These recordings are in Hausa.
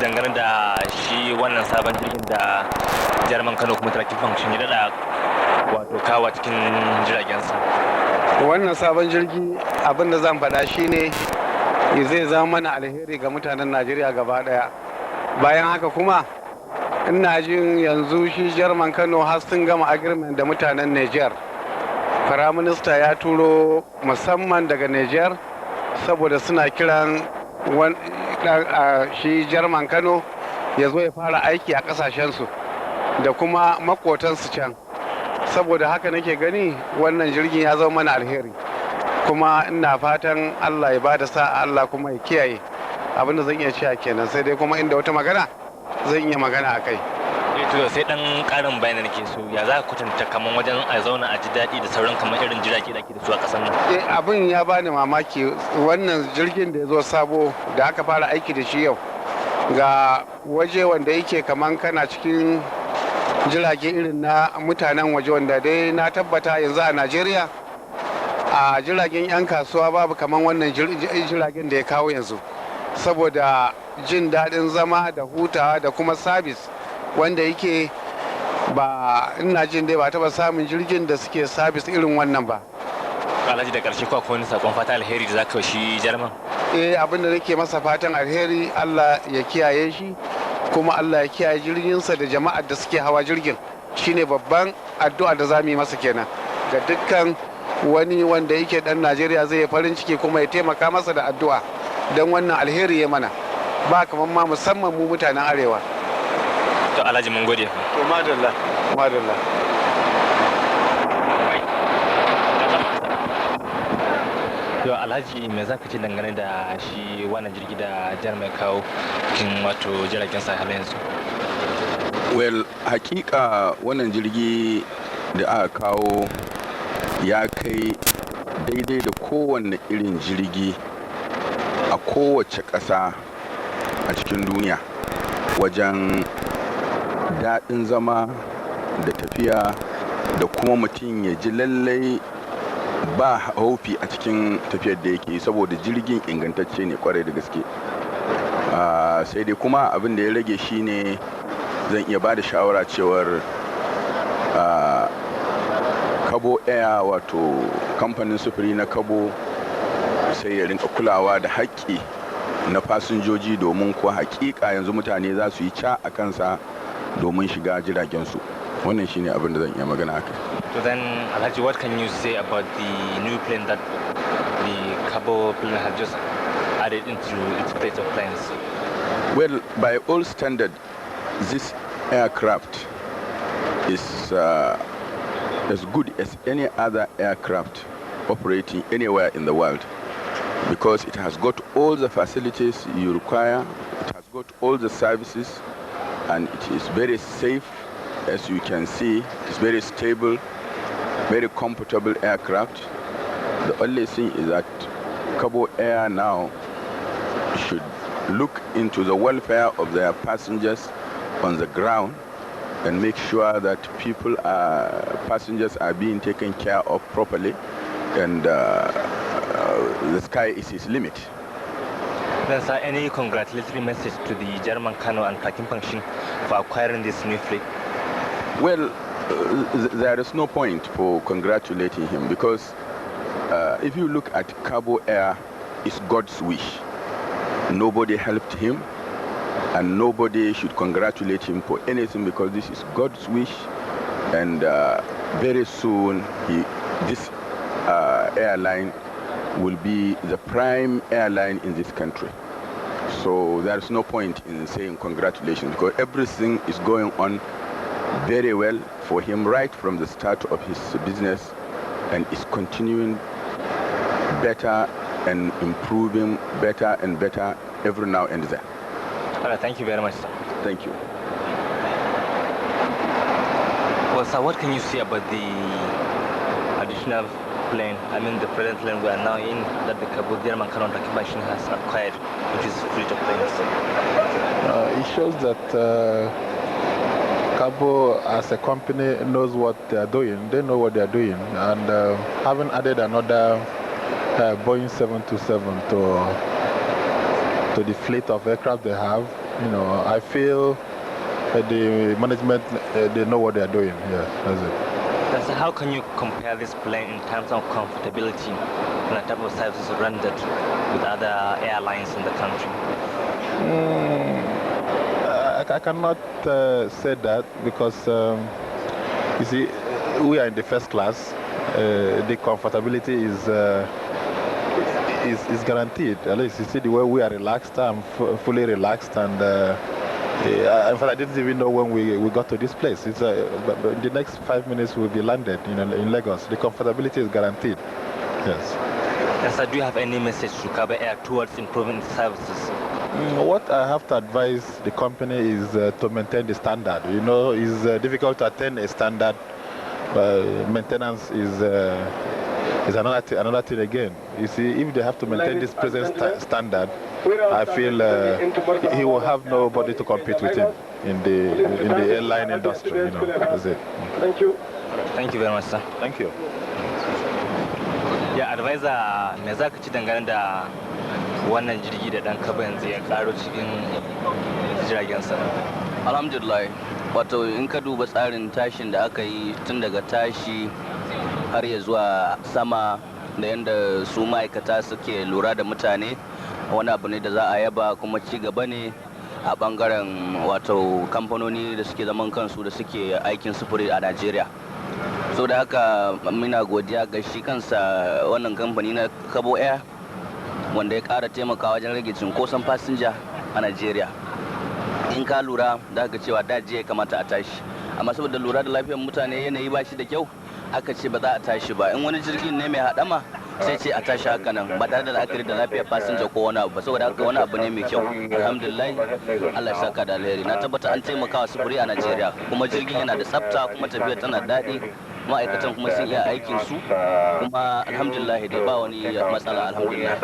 dangane da shi wannan sabon jirgin da jaruman Kano kuma tracking function ya dada wato kawo cikin jiragensa? Wannan sabon jirgi abin da zan faɗa shine zai zama mana alheri ga mutanen Najeriya gaba ɗaya. Bayan haka kuma ina jin yanzu shi jaruman Kano har sun gama agreement da mutanen Niger. Firaminista ya turo musamman daga Niger saboda suna kiran shi jaruman Kano ya zo ya fara aiki a ƙasashensu da kuma makotansu can. Saboda haka nake gani wannan jirgin ya zama mana alheri, kuma ina fatan Allah ya bada sa'a, Allah kuma ya kiyaye. Abinda zan iya cewa kenan, sai dai kuma inda wata magana zan iya magana a kai. To sai dan karin bayani nake so, ya za ka kwatanta kaman wajen a zauna a ji daɗi da sauran kamar irin jirage da ke da su a ƙasar nan? Abin ya bani mamaki, wannan jirgin da ya zo sabo da aka fara aiki da shi yau, ga waje wanda yake kaman kana cikin jirage irin na mutanen waje, wanda dai na tabbata yanzu a Najeriya a jiragen 'yan kasuwa babu kaman wannan jiragen da ya kawo yanzu, saboda jin daɗin zama da hutawa da kuma sabis wanda yake ba ina jin dai ba taɓa samun jirgin da suke sabis irin wannan ba. Alhaji, da ƙarshe ko wani sakon fata alheri da zaka shi jaruman? Abinda nake masa fatan alheri, Allah ya kiyaye shi, kuma Allah ya kiyaye jirginsa da jama'ar da suke hawa jirgin. Shine babban addu'a da za mu yi masa kenan. Ga dukkan wani wanda yake dan Najeriya zai yi farin ciki kuma ya taimaka masa da addu'a don wannan alheri ya mana. Ba kamar ma musamman mu mutanen Arewa. To Alhaji, mun gode. To madalla, madalla. To Alhaji, me za ka ce dangane da shi wannan jirgi da jar mai kawo cikin wato jiragen sa halin yanzu? Well, hakika wannan jirgi da aka kawo ya kai daidai da kowanne irin jirgi a kowace ƙasa a cikin duniya wajen daɗin zama da tafiya, da kuma mutum ya ji lallai ba haufi a cikin tafiyar da yake, saboda jirgin ingantacce ne kwarai da gaske. Sai dai kuma abin da ya rage shine zan iya ba da shawara cewar Kabo Air, wato kamfanin sufuri na Kabo, sai ya rinka kulawa da haƙƙi na fasinjoji, domin kuwa haƙiƙa yanzu mutane za su yi ca a kansa domin shiga jiragensu. Wannan shine abin da zan iya magana akai. So then, Alhaji, what can you say about the new plane that the Kabo plane has just added into its fleet of planes? Well, by all standard, this aircraft is as good as any other aircraft operating anywhere in the world, because it has got all the facilities you require, it has got all the services, and it is very safe. As you can see, it's very stable, very comfortable aircraft. The only thing is that Kabo Air now should look into the welfare of their passengers on the ground and make sure that passengers are being taken care of properly, and the sky is his limit. Then, sir, any congratulatory message to the German Kano and tracking function for acquiring this new fleet? Well, there is no point for congratulating him, because if you look at Kabo Air, it's God's wish. Nobody helped him, and nobody should congratulate him for anything, because this is God's wish, and very soon this airline will be the prime airline in this country. So there is no point in saying congratulations, because everything is going on very well for him right from the start of his business, and is continuing better and improving better and better every now and then. All right, thank you very much, sir. Thank you. Well, sir, what can you say about the additional plane, the present plane we are now in, that the Kabo German Kano tracking function has acquired, which is fleet of planes? It shows that Kabo as a company knows what they are doing. They know what they are doing, and having added another Boeing 727 to the fleet of aircraft they have, I feel the management, they know what they are doing. Yeah, that's it. So how can you compare this plane in terms of comfortability and the type of services rendered with other airlines in the country? I cannot say that because you see, we are in the first class. The comfortability is guaranteed. At least you see the way we are relaxed. I'm fully relaxed, and in fact, I didn't even know when we got to this place. It's but in the next 5 minutes we'll be landed in Lagos. The comfortability is guaranteed. Yes. And so do you have any message to Kabo Air towards improving its services? What I have to advise the company is to maintain the standard. It's difficult to attain a standard. Maintenance is another thing again. You see, if they have to maintain this present standard, I feel he will have nobody to compete with him in the airline industry. That's it. Thank you. Thank you very much, sir. Thank you. Yeah, advisor, me za ka ci dangane da wannan jirgi da dan Kabo yanzu ya karo cikin jiragen sa? Alhamdulillah, wato in ka duba tsarin tashin da aka yi tun daga tashi har ya zuwa sama da yadda su ma'aikata suke lura da mutane, wani abu ne da za a yaba kuma ci gaba ne a bangaren wato kamfanoni da suke zaman kansu da suke aikin sufuri a Najeriya. So da haka muna godiya ga shi kansa wannan kamfani na Kabo Air wanda ya kara taimakawa wajen rage cinkoson fasinja a Najeriya. In ka lura da ka cewa daji ya kamata a tashi, amma saboda lura da lafiyar mutane yanayi ba shi da kyau aka ce ba za a tashi ba. In wani jirgin ne mai haɗama sai ce a tashi haka nan ba tare da la'akari da lafiyar fasinja ko wani abu ba, saboda haka wani abu ne mai kyau. Alhamdulillah, Allah ya saka da alheri. Na tabbata an taimakawa sufuri a Najeriya, kuma jirgin yana da tsafta kuma tafiyar tana daɗi, ma'aikatan kuma sun iya aikin su, kuma alhamdulillah dai ba wani matsala. Alhamdulillah.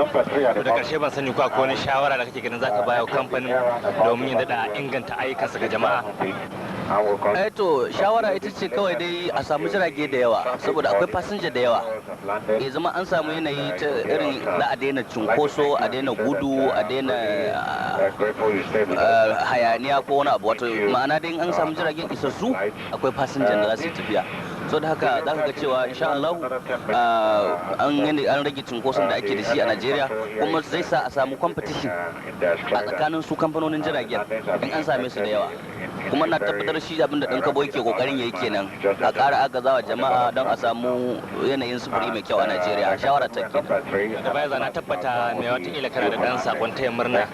Da karshe ban sani ko akwai wani shawara da kake ganin zaka bayar wa kamfanin domin ya daɗa inganta ayyukansa ga jama'a? To shawara ita ce kawai dai a samu jirage da yawa, saboda akwai fasinja da yawa. Ya zama an samu yanayi ta irin za a daina cunkoso, a daina gudu, a daina hayaniya ko wani abu. Wato ma'ana dai an samu jiragen isassu akwai fasinjan da za su yi tafiya. So da haka za ka ga cewa insha Allah an rage cunkoson da ake da shi a Najeriya, kuma zai sa a samu competition a tsakanin su kamfanonin jiragen in an same su da yawa. Kuma na tabbatar shi abin da ɗan Kabo yake kokarin yayi kenan, a ƙara agazawa jama'a don a samu yanayin sufuri mai kyau a Najeriya. Shawara ta kenan. Da baya na tabbata mai watakila kana da ɗan sakon taya murna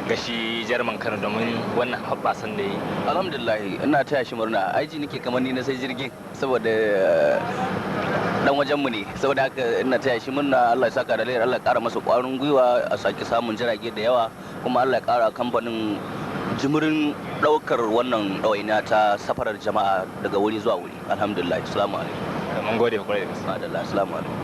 ga shi Jarman Kano domin wannan hoɓɓasan da yi. Alhamdulillah, ina taya shi murna. Aiji nake kamar ni na sai jirgin saboda dan wajenmu ne, saboda haka ina taya shi murna. Allah ya saka da alheri, Allah ya ƙara masa ƙwarin gwiwa a sake samun jirage da yawa, kuma Allah ya ƙara kamfanin jimirin ɗaukar wannan ɗawainiya ta safarar jama'a daga wuri zuwa wuri. Alhamdulillah. Assalamu alaikum. Mun gode kwarai da gaske. Assalamu alaikum.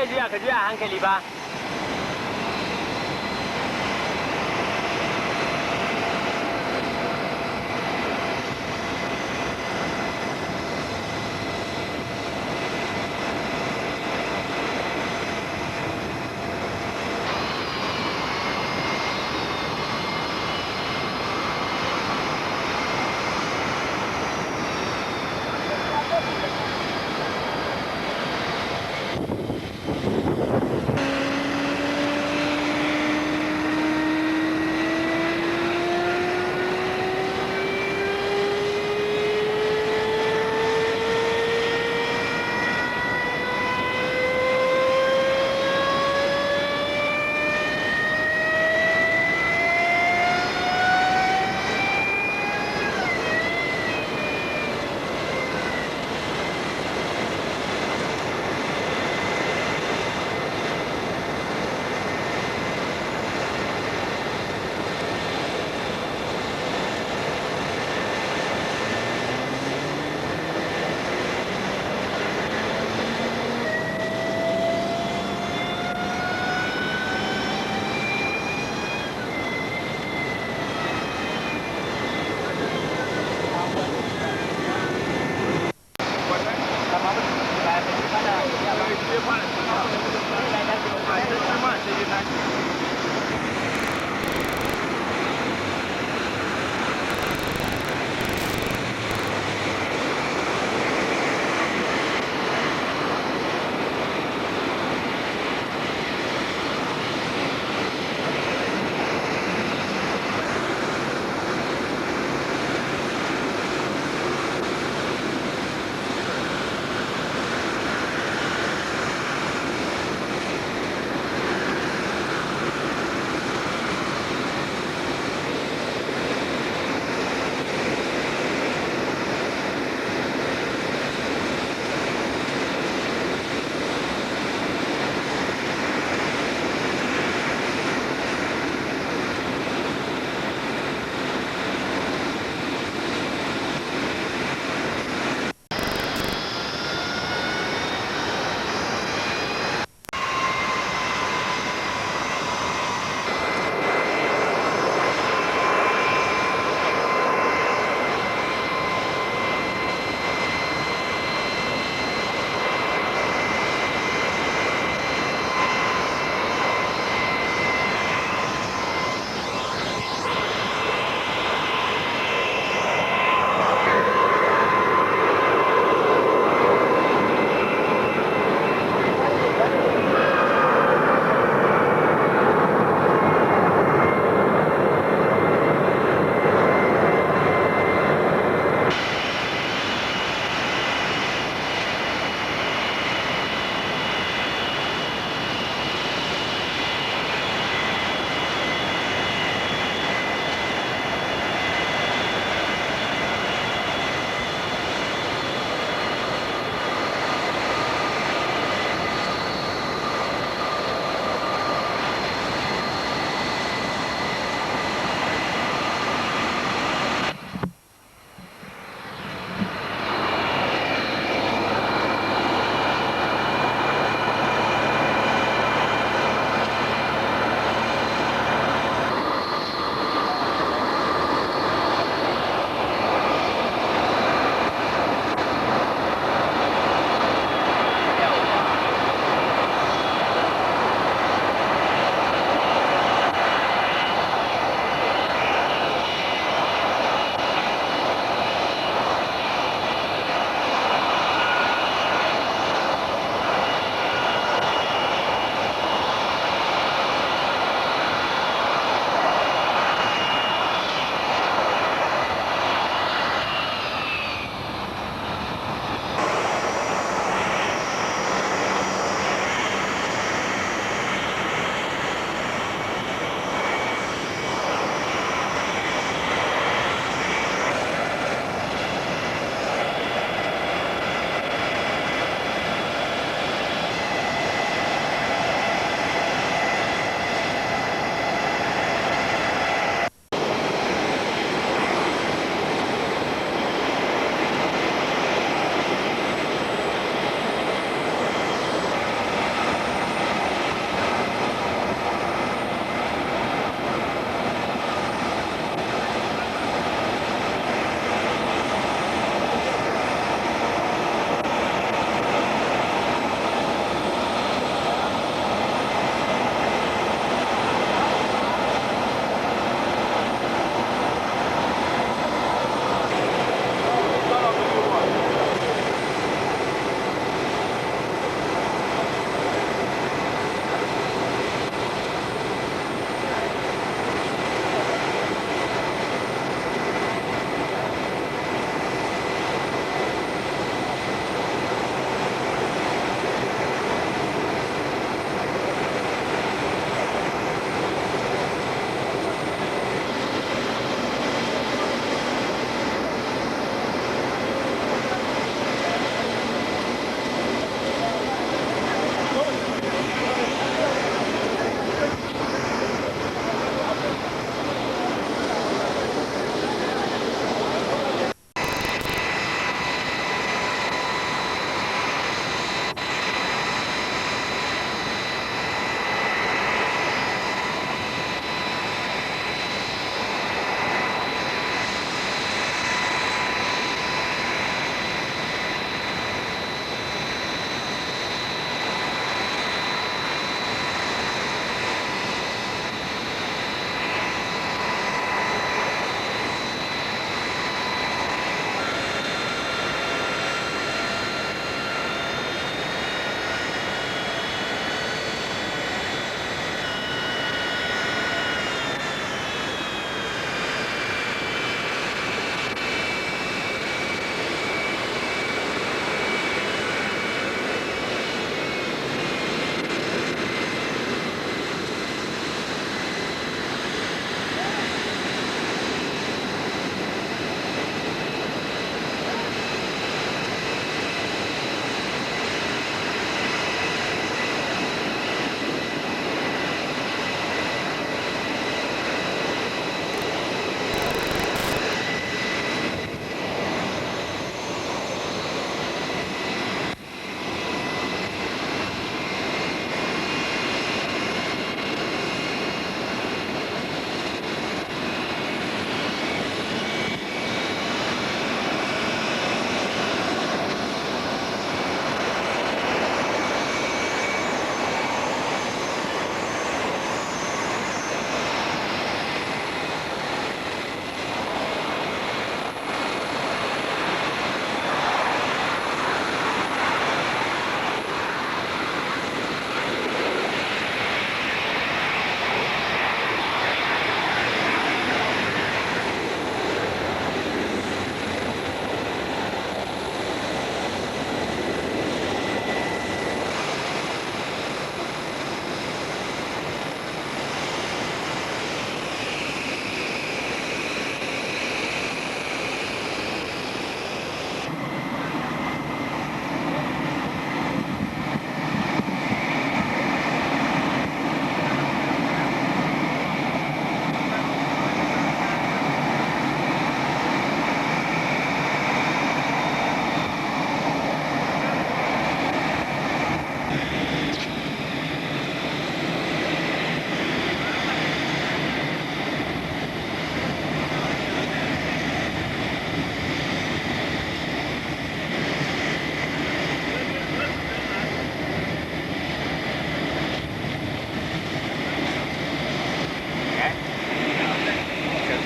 ka juya a hankali ba.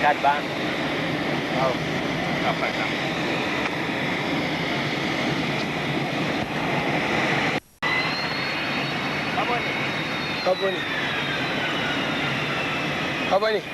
card ban. Oh, fine. Kabo ne?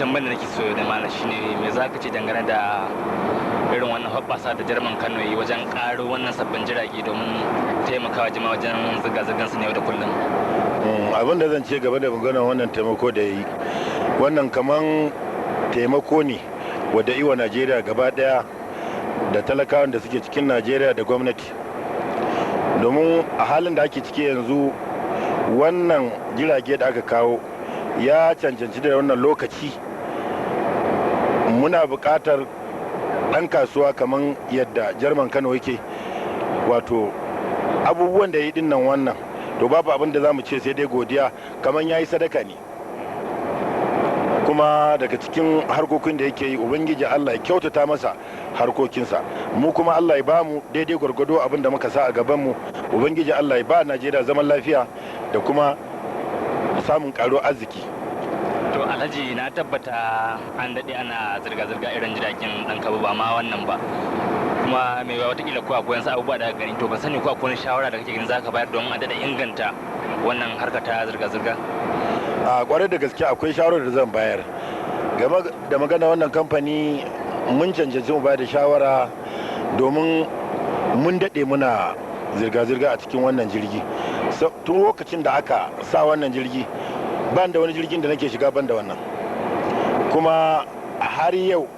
tambayar da nake so da mana shine me za ka ce dangane da irin wannan hoɓɓasa da Jarman Kano yi wajen ƙaro wannan sabbin jirage domin taimakawa jama'a wajen zirga-zirgar su ne yau da kullum. Abin da zan ce gaba da maganar wannan taimako da yi, wannan kaman taimako ne wadda iwa Najeriya gaba daya da talakawan da suke cikin Najeriya da gwamnati, domin a halin da ake ciki yanzu wannan jirage da aka kawo ya cancanci da wannan lokaci. Muna buƙatar ɗan kasuwa kamar yadda Jarman Kano yake, wato abubuwan da ya yi dinnan wannan, to babu abin da za mu ce sai dai godiya, kamar ya yi sadaka ne. Kuma daga cikin harkokin da yake yi, ubangiji Allah ya kyautata masa harkokinsa, mu kuma Allah ya ba mu daidai gwargwado abin da muka sa a gabanmu. Ubangiji Allah ya ba Najeriya zaman lafiya da kuma samun karo arziki. To Alhaji, na tabbata an daɗe ana zirga-zirga irin jiragen ɗan Kabo, ba ma wannan ba, kuma mai watakila ko akwai wasu abubuwa da gani, to ba sani ko akwai shawara da kake gani za ka bayar domin a daɗa inganta wannan harka ta zirga-zirga? A kwarai da gaske akwai shawarar da zan bayar game da magana wannan kamfani. Mun cancanci mu bayar da shawara domin mun daɗe muna zirga-zirga a cikin wannan jirgi. Tun lokacin da aka sa wannan jirgi, ban da wani jirgin da nake shiga ban da wannan, kuma har yau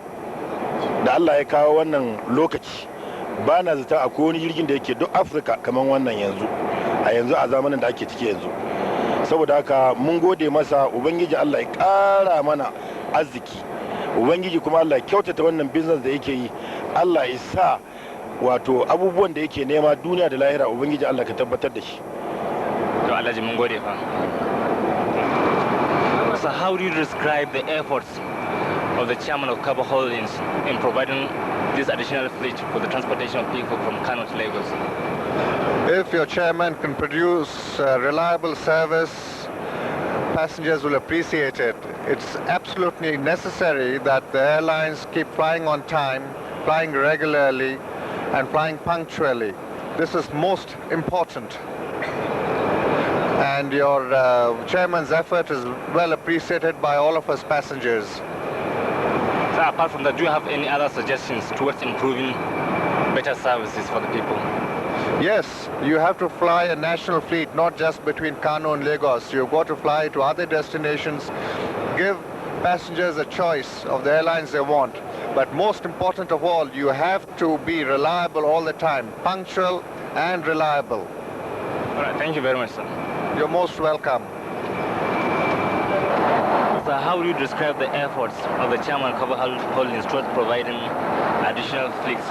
da Allah ya kawo wannan lokaci ba na zata akwai wani jirgin da yake duk Afirka kamar wannan yanzu a zamanin da ake ciki yanzu. Saboda haka mun gode masa, ubangiji Allah ya ƙara mana arziki, ubangiji kuma Allah ya kyautata wannan business da yake yi. Allah ya sa wato abubuwan da yake nema duniya da lahira, ubangiji Allah ka tabbatar da shi. To Alhaji, mun gode fa. So how do you describe the efforts of the chairman of Kabo Holdings in providing this additional fleet for the transportation of people from Kano to Lagos? If your chairman can produce reliable service, passengers will appreciate it. It's absolutely necessary that the airlines keep flying on time, flying regularly, and flying punctually. This is most important. And your chairman's effort is well appreciated by all of us passengers. So apart from that, do you have any other suggestions towards improving better services for the people? Yes, you have to fly a national fleet, not just between Kano and Lagos. You've got to fly to other destinations, give passengers a choice of the airlines they want. But most important of all, you have to be reliable all the time, punctual and reliable. All right, thank you very much, sir. You're most welcome. So how do you describe the efforts of the chairman of Kabo Holdings towards providing additional fleets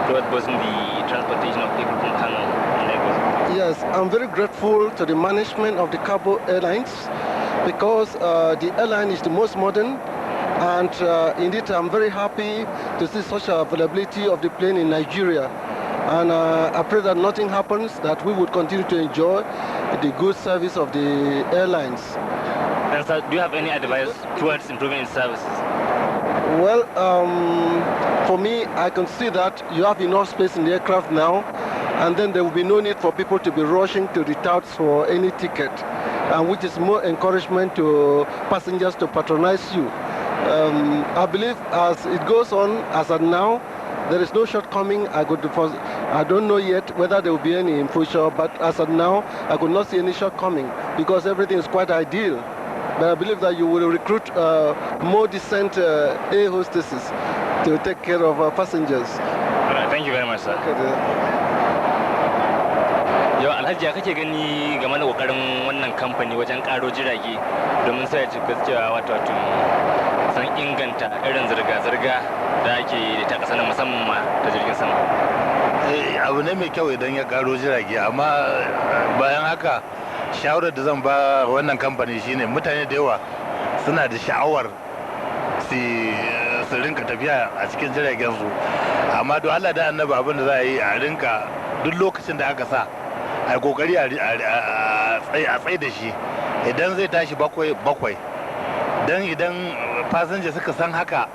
towards boosting the transportation of people from Kano and Lagos? Yes, I'm very grateful to the management of the Kabo Airlines because the airline is the most modern, and indeed I'm very happy to see such availability of the plane in Nigeria. And I pray that nothing happens, that we would continue to enjoy the good service of the airlines. And so do you have any advice towards improving its services? Well, for me, I can see that you have enough space in the aircraft now, and then there will be no need for people to be rushing to the touts for any ticket, which is more encouragement to passengers to patronize you. I believe as it goes on, as of now, there is no shortcoming. I don't know yet whether there will be any in future, but as of now, I could not see any shortcoming because everything is quite ideal. But I believe that you will recruit more decent air hostesses to take care of passengers. All right, thank you very much, sir. Yau Alhaji, ya kake gani game da kokarin wannan kamfani wajen karo jirage domin sai ya ci gaskiya wato san inganta irin zirga-zirga da ake da ta kasa musamman ma ta jirgin sama? Abu ne mai kyau idan ya karo jirage, amma bayan haka shawarar da zan ba wannan kamfani shine mutane da yawa suna da sha'awar su rinka tafiya a cikin jiragen su, amma don Allah da annabi abin da za a yi a rinka duk lokacin da aka sa a kokari a tsaye da shi idan zai tashi bakwai don idan fasinja suka san haka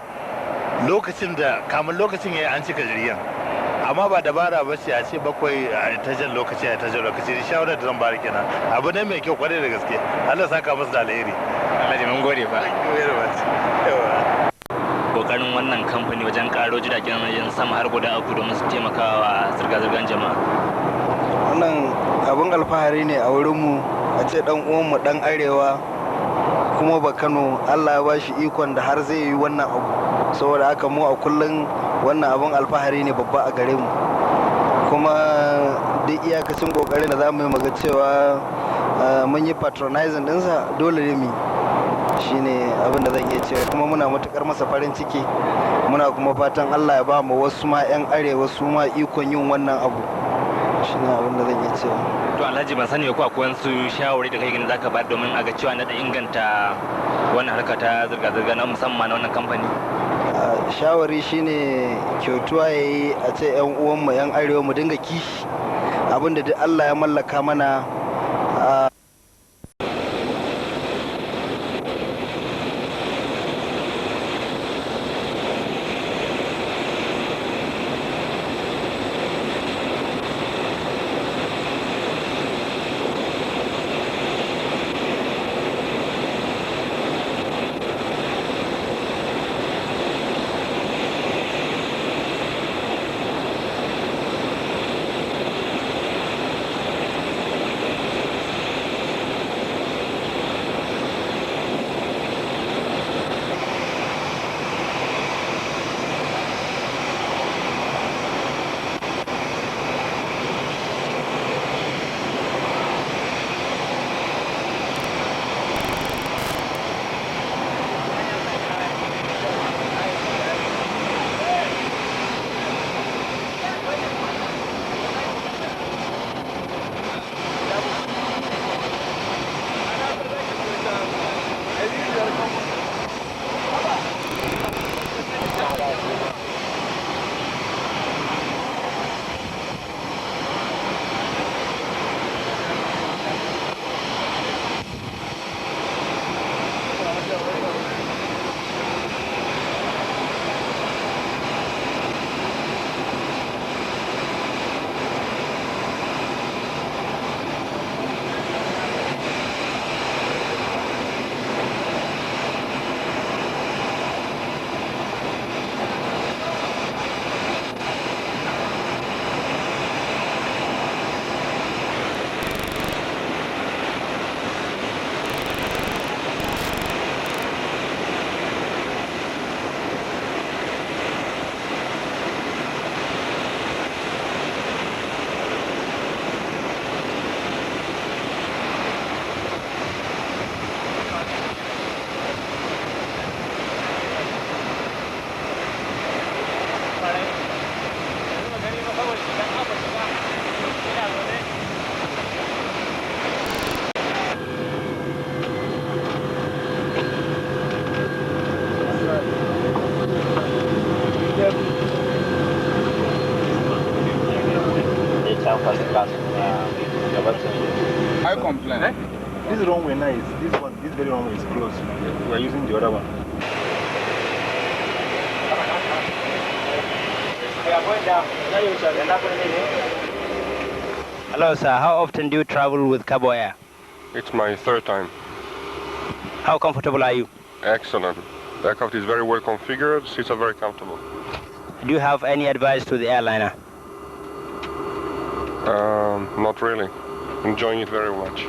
lokacin da kamun lokacin ya yi an cika jirgin amma ba dabara ba ce a ce bakwai a ta jan lokaci a ta jan lokaci da shawarar da zan bari kenan abu ne mai kyau kwarai da gaske Allah saka musu da alheri. Alhaji mun gode ba. Kokarin wannan kamfani wajen karo jiragen sama har guda 3 domin su taimaka wa zirga-zirgar jama'a. Wannan abin alfahari ne a wurinmu a ce dan uwanmu dan arewa kuma ba Kano Allah ya bashi ikon da har zai yi wannan abu, saboda haka mu a kullum wannan abin alfahari ne babba a gare mu, kuma duk iyakacin kokarin da za mu yi maga cewa mun yi patronizing dinsa dole ne mu shine abin da zan iya cewa, kuma muna matukar masa farin ciki, muna kuma fatan Allah ya ba mu wasu ma 'yan arewa su ma ikon yin wannan abu, shine abin da zan iya cewa. To Alhaji ban sani ko akwai wasu shawarwari da kai gani zaka bayar domin a ga cewa na da inganta wannan harka ta zirga-zirga na musamman na wannan kamfani? Shawari shine kyautuwa yayi a ce 'yan uwanmu 'yan arewa mu dinga kishi abin da duk Allah ya mallaka mana. I complain. This runway now is this very runway is closed. We are using the other one. Hello sir, how often do you travel with Kabo Air? It's my third time. How comfortable are you? Excellent. The aircraft is very well configured, seats are very comfortable. Do you have any advice to the airliner? Not really. Enjoying it very much.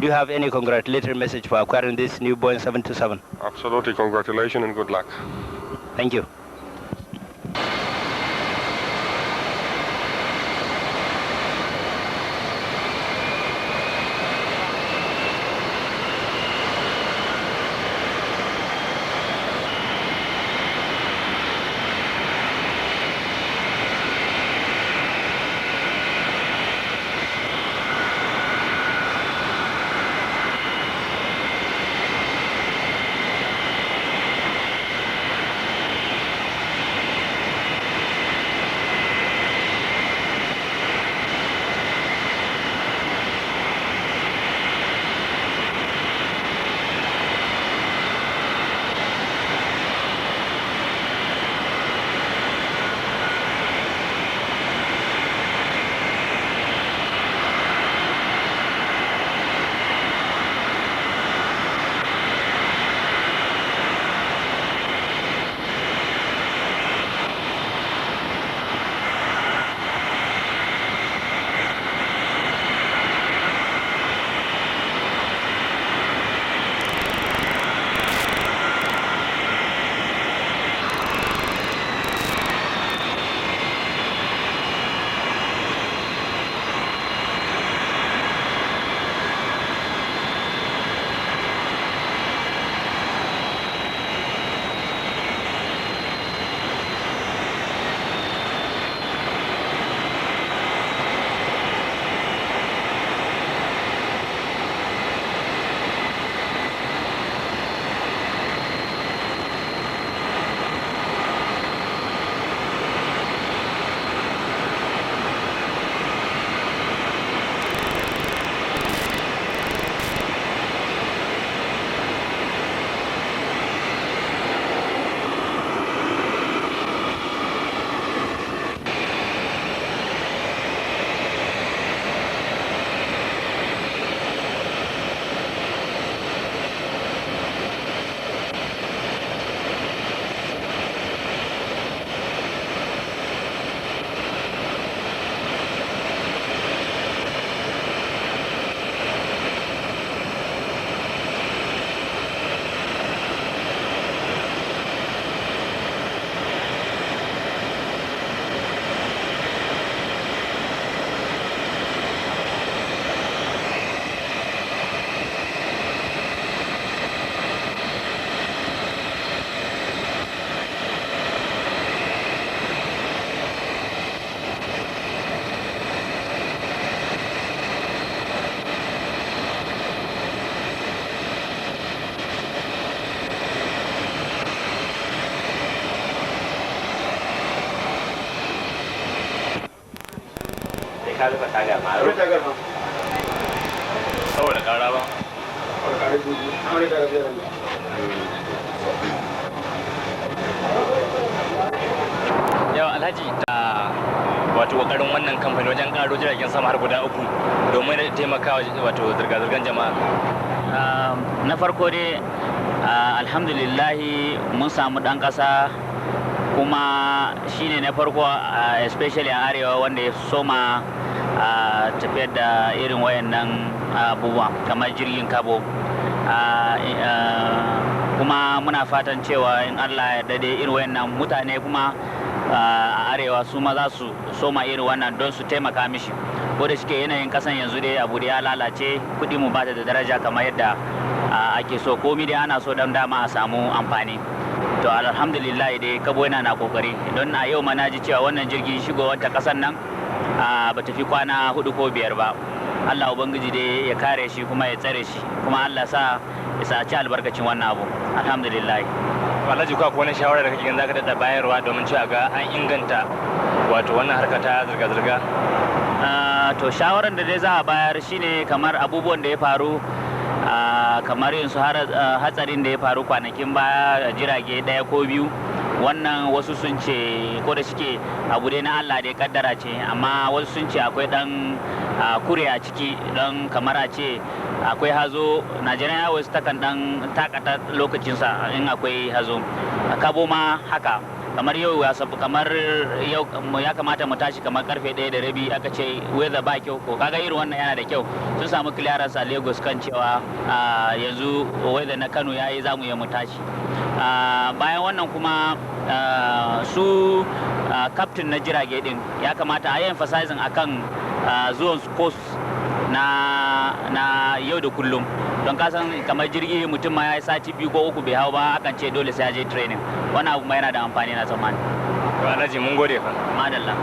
Do you have any congratulatory message for acquiring this new Boeing 727? Absolutely. Congratulations and good luck. Thank you. ka rufe tagar ma saboda ƙara ba yau alhaji da wato kokarin wannan kamfani wajen karo jiragen sama har guda 3 domin taimakawa wato zirga-zirgar jama'a. Na farko dai alhamdulillahi mun samu dan kasa kuma shine na farko especially a arewa wanda ya soma tafiyar da irin wayannan abubuwa kamar jirgin Kabo. Kuma muna fatan cewa in Allah ya dade irin wayannan mutane kuma a arewa su ma za su soma irin wannan don su taimaka mishi, ko da shike yanayin kasan yanzu dai abu da ya lalace, kudi mu ba ta da daraja kamar yadda ake so, komi dai ana so don dama a samu amfani. To alhamdulillah dai Kabo yana na kokari, don a yau ma na ji cewa wannan jirgin shigowar ta kasan nan ba ta fi kwana 4 ko 5 ba. Allah ubangiji dai ya kare shi kuma ya tsare shi, kuma Allah sa ya saci albarkacin wannan abu. Alhamdulillah. Alhaji ko akwai wani shawara da kake ganin zaka da bayarwa domin cewa ga an inganta wato wannan harka ta zirga-zirga? To shawaran da dai za a bayar shine kamar abubuwan da ya faru, kamar yin su hatsarin da ya faru kwanakin baya, jirage 1 ko 2, wannan wasu sun ce ko da shike abu dai na Allah da ya kaddara ce, amma wasu sun ce akwai dan kure a ciki, don kamar a ce akwai hazo. Najeriya Airways takan dan takata lokacinsa in akwai hazo. Kabo ma haka, kamar yau kamar yau ya kamata mu tashi kamar karfe 1:30 aka ce weather ba kyau, ko kaga irin wannan yana da kyau. Sun samu clearance a Lagos kan cewa yanzu weather na Kano yayi zamu yi mu tashi. Bayan wannan kuma su captain na jirage din ya kamata a yi emphasizing akan zuwan course na yau da kullum, don kasan kamar jirgi mutum ma ya yi sati 2 ko 3 bai hau ba, akan ce dole sai ya je training. Wannan abu ma yana da amfani na tsammani. Alhaji mun gode fa. Madalla.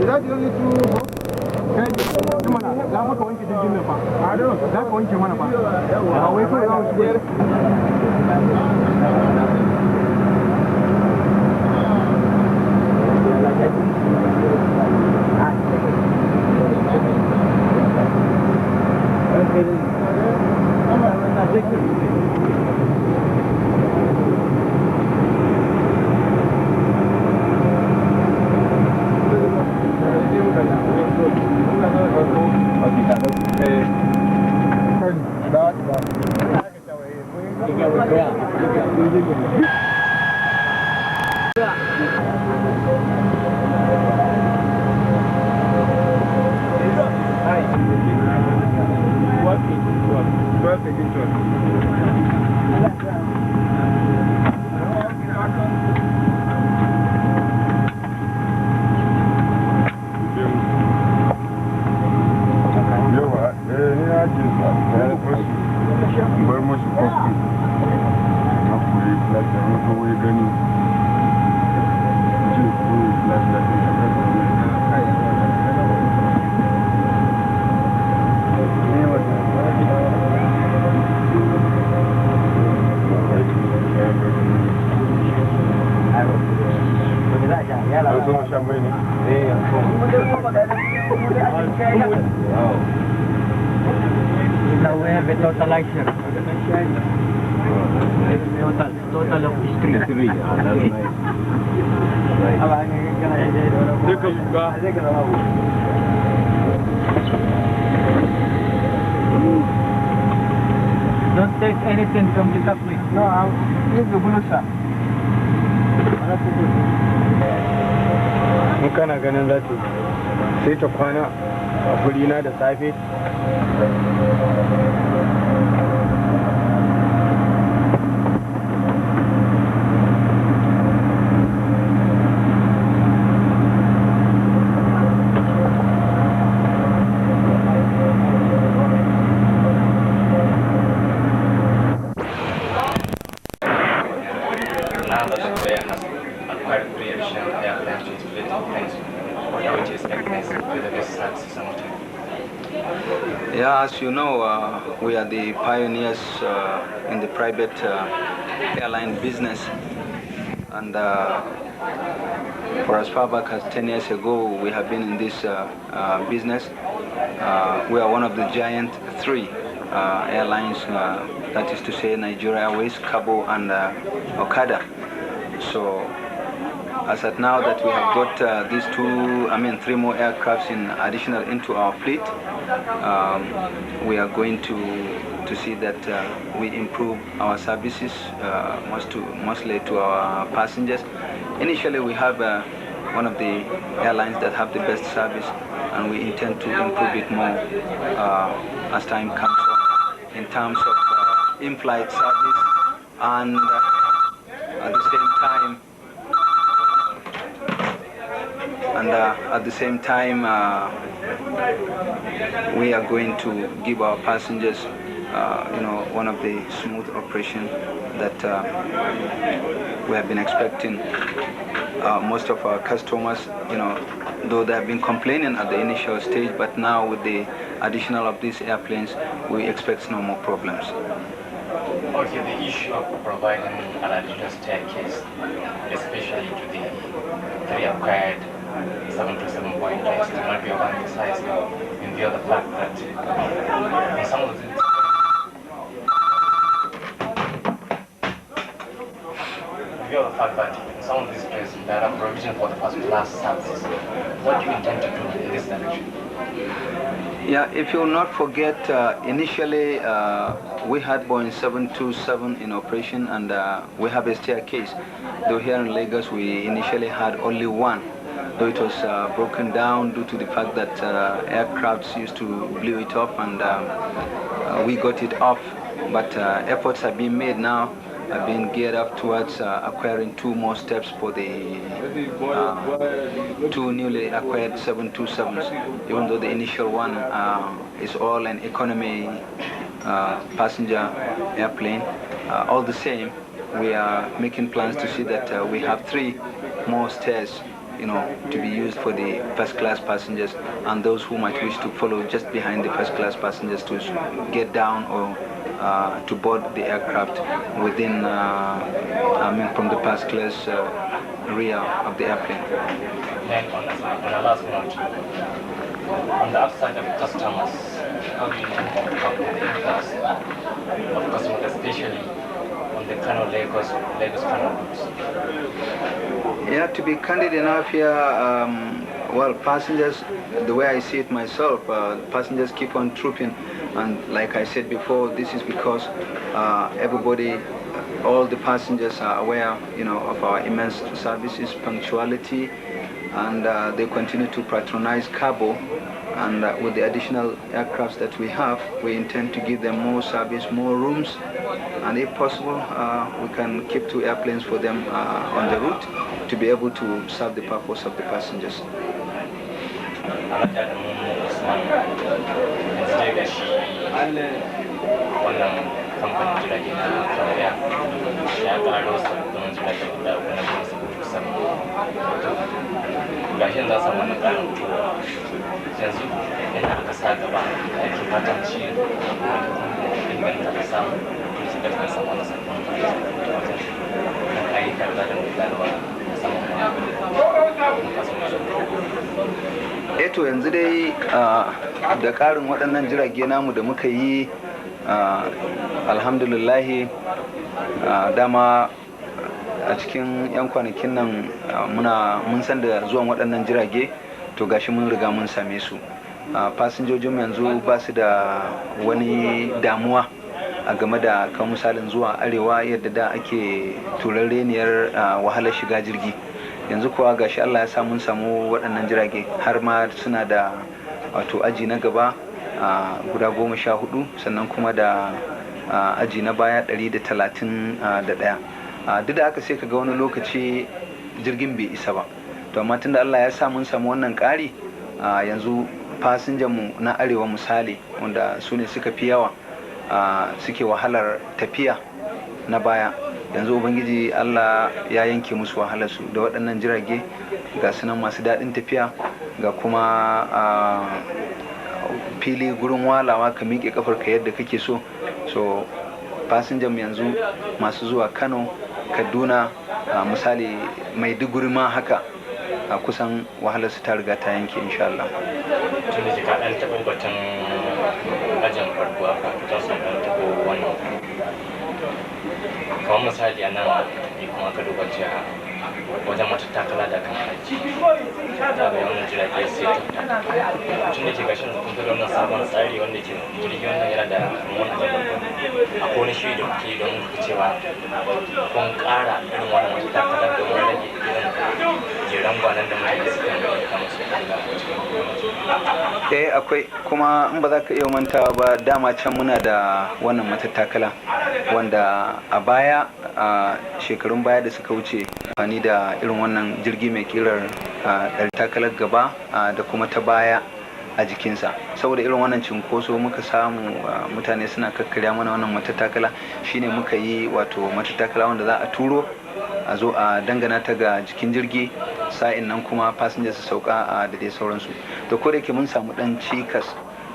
that the only two boats? Za maka wanke jirgin nan fa. Za ka wanke mana fa. A wai kawai za mu shigo. Total of three. That's nice. Don't take anything from the cup, please. No, I'll use the blue sir. In kana ganin za sai ta kwana a gurina da safe. Yeah, as you know, we are the pioneers in the private airline business, and for as far back as 10 years ago, we have been in this business. We are one of the giant three airlines, that is to say Nigeria Airways, Kabo, and Okada. So as at now that we have got these three more aircrafts in additional into our fleet, we are going to see that we improve our services, mostly to our passengers. Initially, we have one of the airlines that have the best service, and we intend to improve it more as time comes on in terms of in-flight service, and at the same time, we are going to give our passengers, one of the smooth operation that we have been expecting. Most of our customers, though they have been complaining at the initial stage, but now with the additional of these airplanes, we expect no more problems. Okay, the issue of providing an additional staircase, especially to the three acquired 727 Boeing planes, to not be overemphasized in view of the fact that in some of the some of these places there are provision for the first class services. What do you intend to do in this direction? Yeah, if you will not forget, initially we had Boeing 727 in operation, and we have a staircase. Though here in Lagos we initially had only one, though it was broken down due to the fact that aircrafts used to blow it up, and we got it off. But efforts have been made now, have been geared up towards acquiring two more steps for the two newly acquired 727s, even though the initial one is all an economy passenger airplane. All the same, we are making plans to see that we have three more stairs to be used for the first class passengers, and those who might wish to follow just behind the first class passengers to get down or to board the aircraft within, from the first class rear of the airplane. Then on the last note, on the upside of customers, how do you intend to cope with the influx of customers, especially on the Lagos Kano routes? Yeah, to be candid enough here, well, passengers, the way I see it myself, passengers keep on trooping, and like I said before, this is because everybody, all the passengers are aware, of our immense services, punctuality, and they continue to patronize Kabo. And with the additional aircrafts that we have, we intend to give them more service, more rooms, and if possible, we can keep 2 airplanes for them on the route to be able to serve the purpose of the passengers. Gashin za su samu wannan ƙarin tuwa yanzu yana aka sa gaba da ake fatan ci inganta da samu su ga kan samu nasa ayyukan da gudanarwa da samun to yanzu dai da ƙarin waɗannan jirage namu da muka yi, alhamdulillahi, dama a cikin 'yan kwanakin nan mun san da zuwan waɗannan jirage, to gashi mun riga mun same su. Fasinjojin yanzu ba su da wani damuwa a game da kan misalin zuwa arewa yadda da ake turarreniyar wahalar shiga jirgi. Yanzu kuwa gashi Allah ya sa mun samu waɗannan jirage, har ma suna da wato aji na gaba guda 14, sannan kuma da aji na baya 131. Duk da haka sai ka ga wani lokaci jirgin bai isa ba, to amma tunda Allah ya sa mun samu wannan ƙari, yanzu fasinjanmu na arewa misali, wanda su ne suka fi yawa, suke wahalar tafiya na baya, yanzu ubangiji Allah ya yanke musu wahalarsu da waɗannan jirage. Ga sunan masu daɗin tafiya, ga kuma fili gurin walawa, ka miƙe ƙafarka yadda kake so. Fasinjanmu yanzu masu zuwa Kano, Kaduna, misali Maiduguri ma haka, a kusan wahalar su ta riga ta yanke, insha Allah. Tun da ka ɗan taɓa batun ajin farko a kan sun ɗan taɓo wannan, kamar misali a nan kuma ka duba jiha wajen matattakala da kan aji ta ga yawan jirage sai ta tun da ke gashin kun fi wannan sabon tsari wanda ke jirgin wannan yana da wannan ajin farko, akwai wani shiri da kuke don kuka cewa kun ƙara irin wannan matattakalar domin rage irin jeran gwanan da mutane suka yi kamar su akwai, kuma in ba za ka iya mantawa ba, dama can muna da wannan matattakala wanda a baya, a shekarun baya da suka wuce, amfani da irin wannan jirgi mai kirar takalar gaba da kuma ta baya a jikinsa. Saboda irin wannan cinkoso muka samu, mutane suna kakkarya mana wannan matattakala, shine muka yi wato matattakala wanda za a turo a zo a dangana ta ga jikin jirgi, sa'in nan kuma fasinja su sauka da dai sauransu. To ko da yake mun samu dan cikas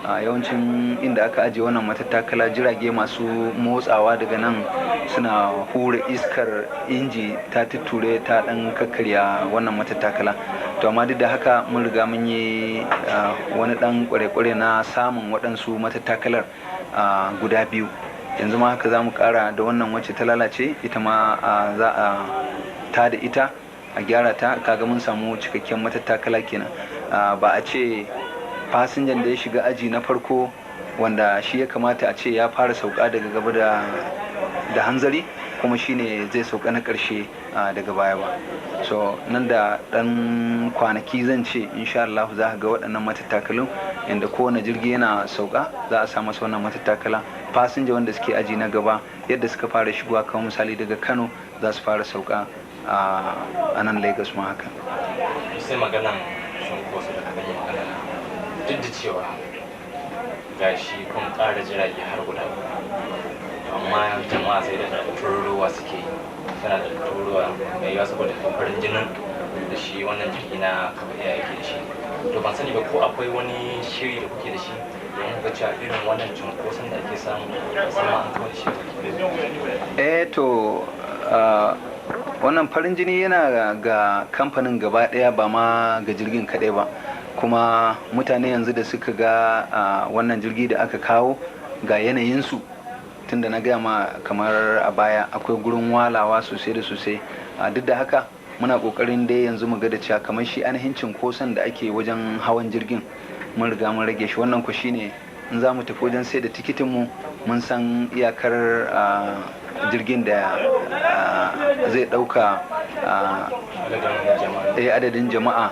a yawancin inda aka ajiye wannan matattakala, jirage masu motsawa daga nan suna hura iskar inji ta tutture ta dan kakkarya wannan matattakala. To amma duk da haka mun riga mun yi wani dan kware-kware na samun waɗansu matattakalar guda 2. Yanzu ma haka za mu ƙara da wannan wacce ta lalace, ita ma za a ta da ita a gyara ta, kaga mun samu cikakken matattakala kenan. Ba a ce fasinjan da ya shiga aji na farko, wanda shi ya kamata a ce ya fara sauka daga gaba da hanzari, kuma shine zai sauka na ƙarshe daga baya ba. So nan da ɗan kwanaki zan ce insha Allah za ka ga waɗannan matattakalun, inda kowane jirgi yana sauka za a sa masa wannan matattakala. Fasinja wanda suke aji na gaba, yadda suka fara shigowa kamar misali daga Kano, za su fara sauka a nan Lagos ma haka. Sai maganan cunkoso da aka yi magana, duk da cewa gashi kun ƙara jirage har guda, amma jama'a sai da tururuwa suke, suna da tururuwa mai yawa saboda farin jinin da shi wannan jirgi na Kabo Air yake da shi. To ban sani ba ko akwai wani shiri da kuke da shi don ga cewa irin wannan cunkoson da ake samu musamman an kawai shi. To wannan farin jini yana ga kamfanin gaba daya ba ma ga jirgin kaɗai ba, kuma mutane yanzu da suka ga wannan jirgi da aka kawo ga yanayinsu, tunda na gaya ma kamar a baya akwai gurin walawa sosai da sosai. Duk da haka muna kokarin dai yanzu mu ga da cewa kamar shi ainihin cinkoson da ake wajen hawan jirgin mun riga mun rage shi. Wannan ku shine in za mu tafi wajen sai da tikitin mu mun san iyakar jirgin da zai dauka adadin jama'a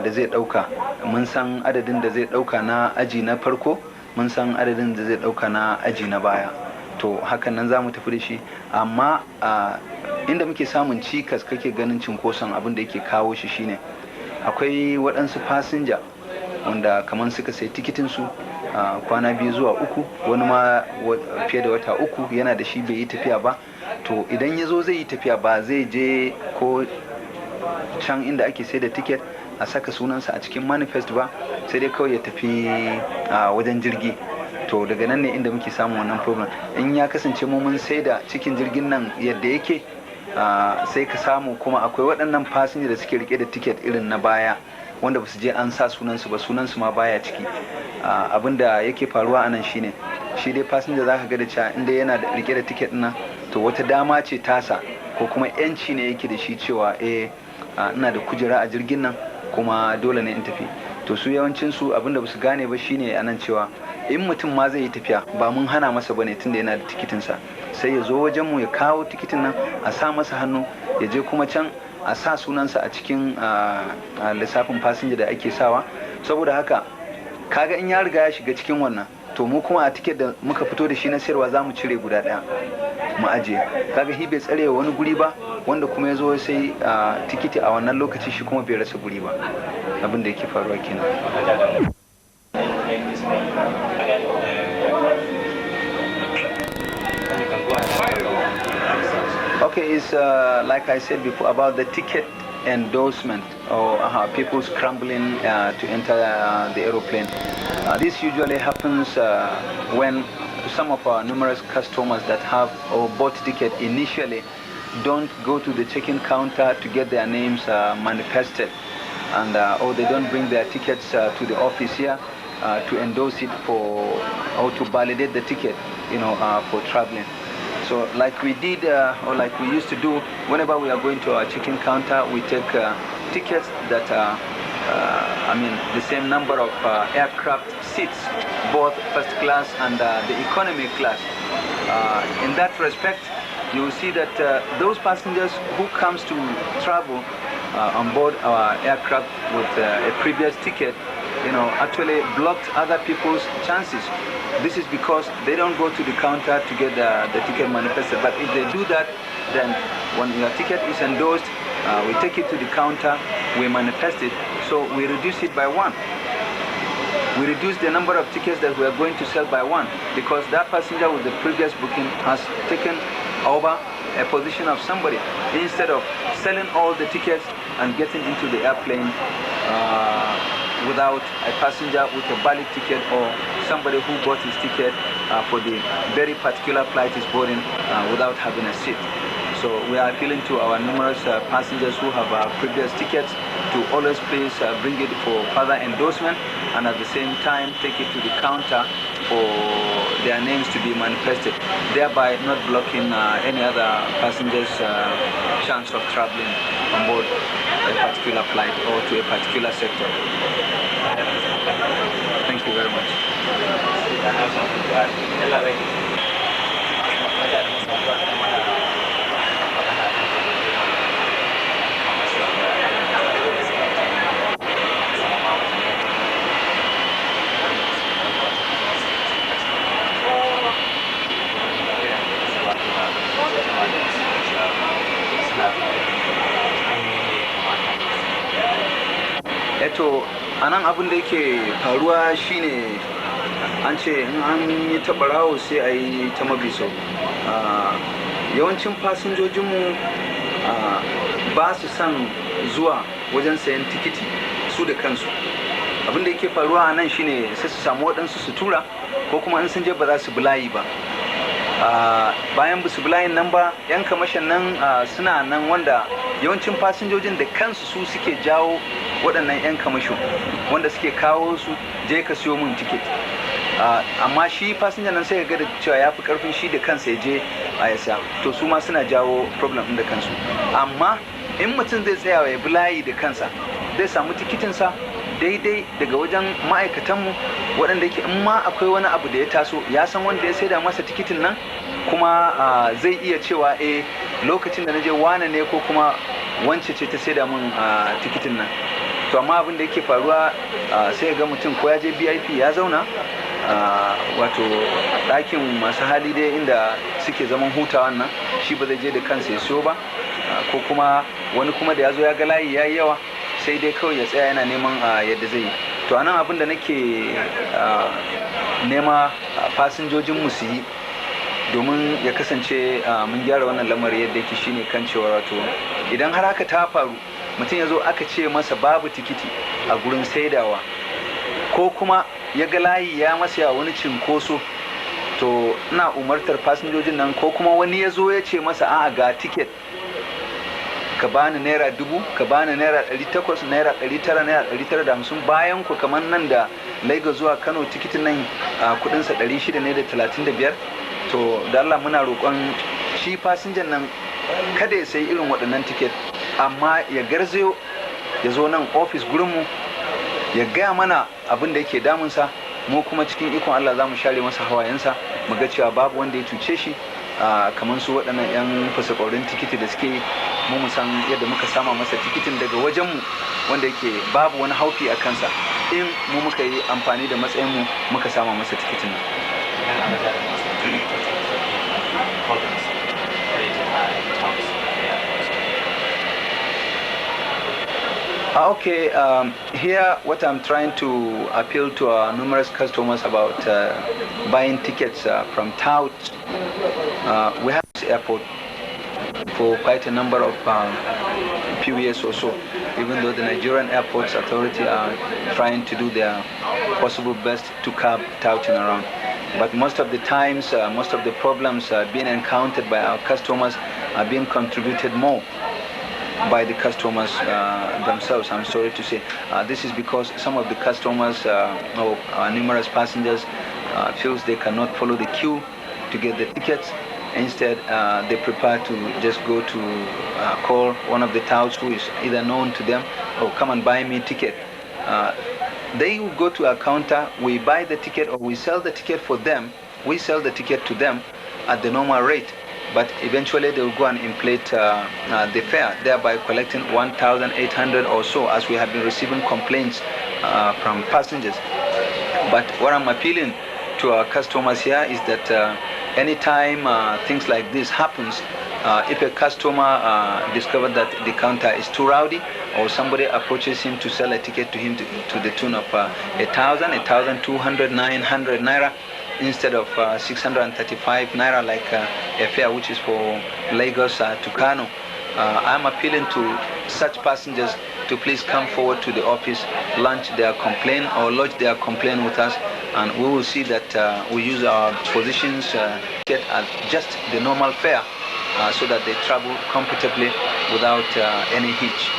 da zai dauka, mun san adadin da zai dauka na aji na farko, mun san adadin da zai dauka na aji na baya. To hakan nan za mu tafi da shi, amma inda muke samun cikas kake ganin cinkoson abin da yake kawo shi shine akwai waɗansu fasinja wanda kamar suka sai tikitinsu kwana 2 zuwa 3, wani ma fiye da wata 3 yana da shi bai yi tafiya ba. To idan ya zo zai yi tafiya ba zai je ko can inda ake sai da tiket a saka sunansa a cikin manifest ba, sai dai kawai ya tafi wajen jirgi. To daga nan ne inda muke samun wannan problem. In ya kasance mu mun sai da cikin jirgin nan yadda yake, sai ka samu kuma akwai waɗannan fasinja da suke rike da tiket irin na baya wanda ba su je an sa sunansu ba, sunansu ma baya ciki. Abin da yake faruwa anan shine shi dai fasinja za ka ga da cewa inda yana da rike da tiket nan, to wata dama ce tasa ko kuma yanci ne yake da shi cewa ina da kujera a jirgin nan kuma dole ne in tafi. To su yawancin su abin da ba su gane ba shine anan cewa in mutum ma zai yi tafiya ba mun hana masa bane tunda yana da tikitinsa, sai ya zo wajen mu ya kawo tikitin nan a sa masa hannu, ya je kuma can a sa sunansa a cikin lissafin fasinja da ake sawa. Saboda haka kaga in ya riga ya shiga cikin wannan, to mu kuma a tiket da muka fito da shi na sayarwa za mu cire guda ɗaya mu ajiye. Kaga shi bai tsare wani guri ba, wanda kuma ya zo sai tikiti a wannan lokaci shi kuma bai rasa guri ba. Abin da yake faruwa kenan. Okay, it's like I said before about the ticket endorsement or people scrambling to enter the aeroplane. This usually happens when some of our numerous customers that have or bought ticket initially don't go to the check-in counter to get their names manifested, and or they don't bring their tickets to the office here to endorse it for or to validate the ticket, for traveling. So like we did or like we used to do, whenever we are going to our check-in counter, we take tickets that the same number of aircraft seats, both first class and the economy class. In that respect, you will see that those passengers who comes to travel on board our aircraft with a previous ticket, actually blocked other people's chances. This is because they don't go to the counter to get the ticket manifested. But if they do that, then when your ticket is endorsed, we take it to the counter, we manifest it, so we reduce it by 1. We reduce the number of tickets that we are going to sell by 1, because that passenger with the previous booking has taken over a position of somebody. Instead of selling all the tickets and getting into the airplane without a passenger with a valid ticket, or somebody who bought his ticket for the very particular flight is boarding without having a seat. So we are appealing to our numerous passengers who have previous tickets to always please bring it for further endorsement, and at the same time take it to the counter for their names to be manifested, thereby not blocking any other passenger's chance of traveling on board a particular flight or to a particular sector. Thank you very much. Eto anan abin da yake faruwa shine an ce in an yi ta barawo sai a yi ta mabiso. Yawancin fasinjojinmu ba su son zuwa wajen sayan tikiti su da kansu. Abin da yake faruwa a nan shine sai su samu waɗansu su tura, ko kuma in sun je ba za su bi layi ba. Bayan ba su bi layin nan ba, 'yan kamashin nan suna nan, wanda yawancin fasinjojin da kansu su suke jawo waɗannan 'yan kamashin wanda suke kawo su je ka siyo min tiket. Amma shi fasinjan nan sai ga da cewa ya fi karfin shi da kansa ya je a yasa, to su ma suna jawo problem ɗin da kansu. Amma in mutum zai tsaya ya bi layi da kansa, zai samu tikitinsa daidai daga wajen ma'aikatanmu, waɗanda yake in ma akwai wani abu da ya taso ya san wanda ya saida masa tikitin nan, kuma zai iya cewa lokacin da na je wane ne ko kuma wance ce ta saida min tikitin nan. To amma abin da yake faruwa sai ga mutum ko ya je VIP ya zauna wato ɗakin masu hali dai inda suke zaman hutawan nan, shi ba zai je da kansa ya siyo ba, ko kuma wani kuma da ya zo ya ga layi ya yi yawa sai dai kawai ya tsaya yana neman yadda zai yi. To anan abin da nake nema fasinjojinmu su yi domin ya kasance mun gyara wannan lamari yadda yake shine kan cewa wato idan har haka ta faru, mutum ya zo aka ce masa babu tikiti a gurin saidawa, ko kuma ya ga layi ya masa ya wani cinkoso, to ina umartar fasinjojin nan, ko kuma wani ya zo ya ce masa a'a ga tiket ka bani naira 1000, ka bani naira 800, naira 900, naira 950, bayan ku kamar nan da Lagos zuwa Kano tikitin nan kudinsa 600 ne da 35. To da Allah muna roƙon shi fasinjan nan kada ya sayi irin waɗannan tiket, amma ya garzayo ya zo nan ofis gurinmu ya gaya mana abin da yake damunsa, mu kuma cikin ikon Allah za mu share masa hawayensa, mu ga cewa babu wanda ya cuce shi kamar su waɗannan 'yan fasakorin tikiti da suke yi. Mu san yadda muka sama masa tikitin daga wajenmu wanda yake babu wani haufi a kansa, in mu muka yi amfani da matsayinmu muka sama masa tikitin nan. Okay, here what I'm trying to appeal to our numerous customers about buying tickets from tout. We have this airport for quite a number of few years or so, even though the Nigerian Airports Authority are trying to do their possible best to curb touting around. But most of the times, most of the problems being encountered by our customers are being contributed more by the customers themselves, I'm sorry to say. This is because some of the customers or numerous passengers feels they cannot follow the queue to get the tickets. Instead, they prefer to just go to call one of the touts who is either known to them, or come and buy me a ticket. They will go to a counter, we buy the ticket, or we sell the ticket for them. We sell the ticket to them at the normal rate, but eventually they will go and inflate the fare, thereby collecting 1,800 or so, as we have been receiving complaints from passengers. But what I'm appealing to our customers here is that anytime things like this happens, if a customer discovers that the counter is too rowdy, or somebody approaches him to sell a ticket to him to the tune of 1,000, 1,200, 900 naira, instead of 635 naira like a fare which is for Lagos to Kano, I'm appealing to such passengers to please come forward to the office, launch their complaint or lodge their complaint with us, and we will see that we use our positions get at just the normal fare so that they travel comfortably without any hitch.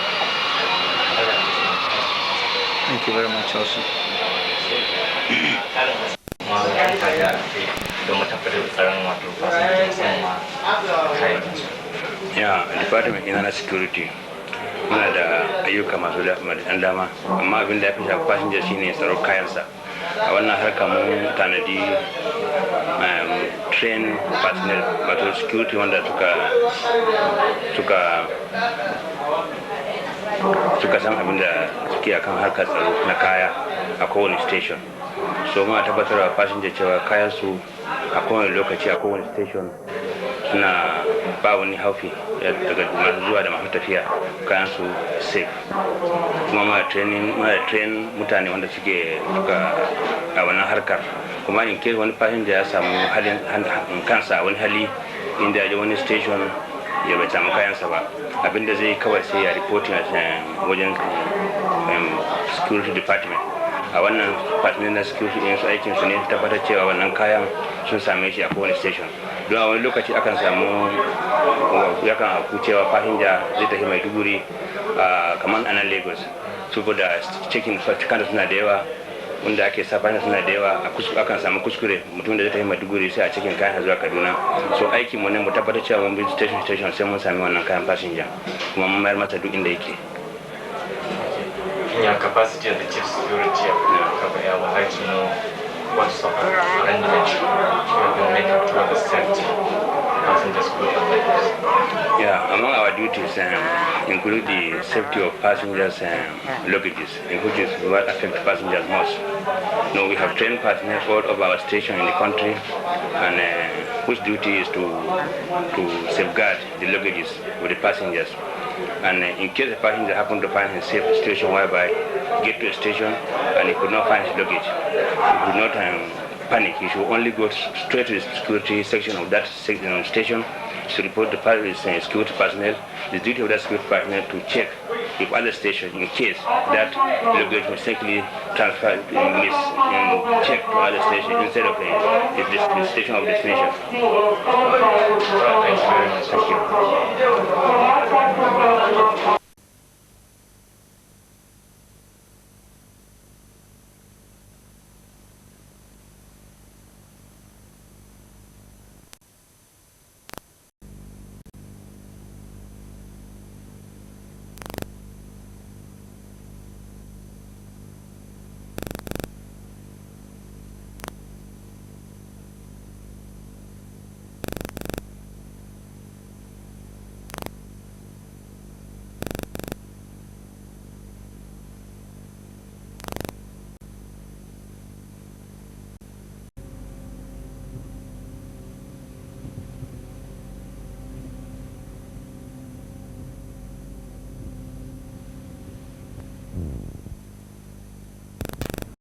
Thank you very much also. Yeah, Department of Security. Muna da ayyuka masu ɗan dama, amma abin da ya fi shafi passenger shine tsaro kayansa. A wannan harka mun tanadi train personnel, wato security wanda suka san abin da suke akan harkar tsaro na kaya a kowane station. So muna tabbatarwa passenger cewa kayan su a kowane lokaci a kowane station suna ba wani haufi daga masu zuwa da masu tafiya, kayan su safe. Kuma ma train mutane wanda suka a wannan harkar, kuma in case wani passenger ya samu halin kansa wani hali inda ya je wani station ya bai samu kayansa ba, abinda zai kawai sai ya reporting a wajen security department. A wannan department na security din su aikin su ne tabbatar cewa wannan kayan sun same shi a kowane station. Don a wani lokaci akan samu yakan auku cewa fasinja zai tafi Maiduguri kamar a nan Lagos, saboda cikin kanta suna da yawa, wanda ake sa fasinja suna da yawa, akan samu kuskure mutum da zai tafi Maiduguri sai a cikin kayan zuwa Kaduna. So aikin mu ne mu tabbatar cewa mun bi station sai mun sami wannan kayan fasinja kuma mun mayar masa duk inda yake. In your capacity as the chief security of Kabo Air, I would like to know what sort of arrangements you have been making toward the safety of passengers group and luggage. Yeah, among our duties include the safety of passengers and luggages, which is what affects passengers most. Now we have trained personnel all over our station in the country, and whose duty is to safeguard the luggages of the passengers. And in case the passenger happen to find himself in a situation whereby get to a station and he could not find his luggage, he could not panic. He should only go straight to the security section of that station to report the security personnel. The duty of that security personnel to check if other station, in case that luggage mistakenly transferred, checked to other station instead of the station of destination.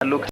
Thank you.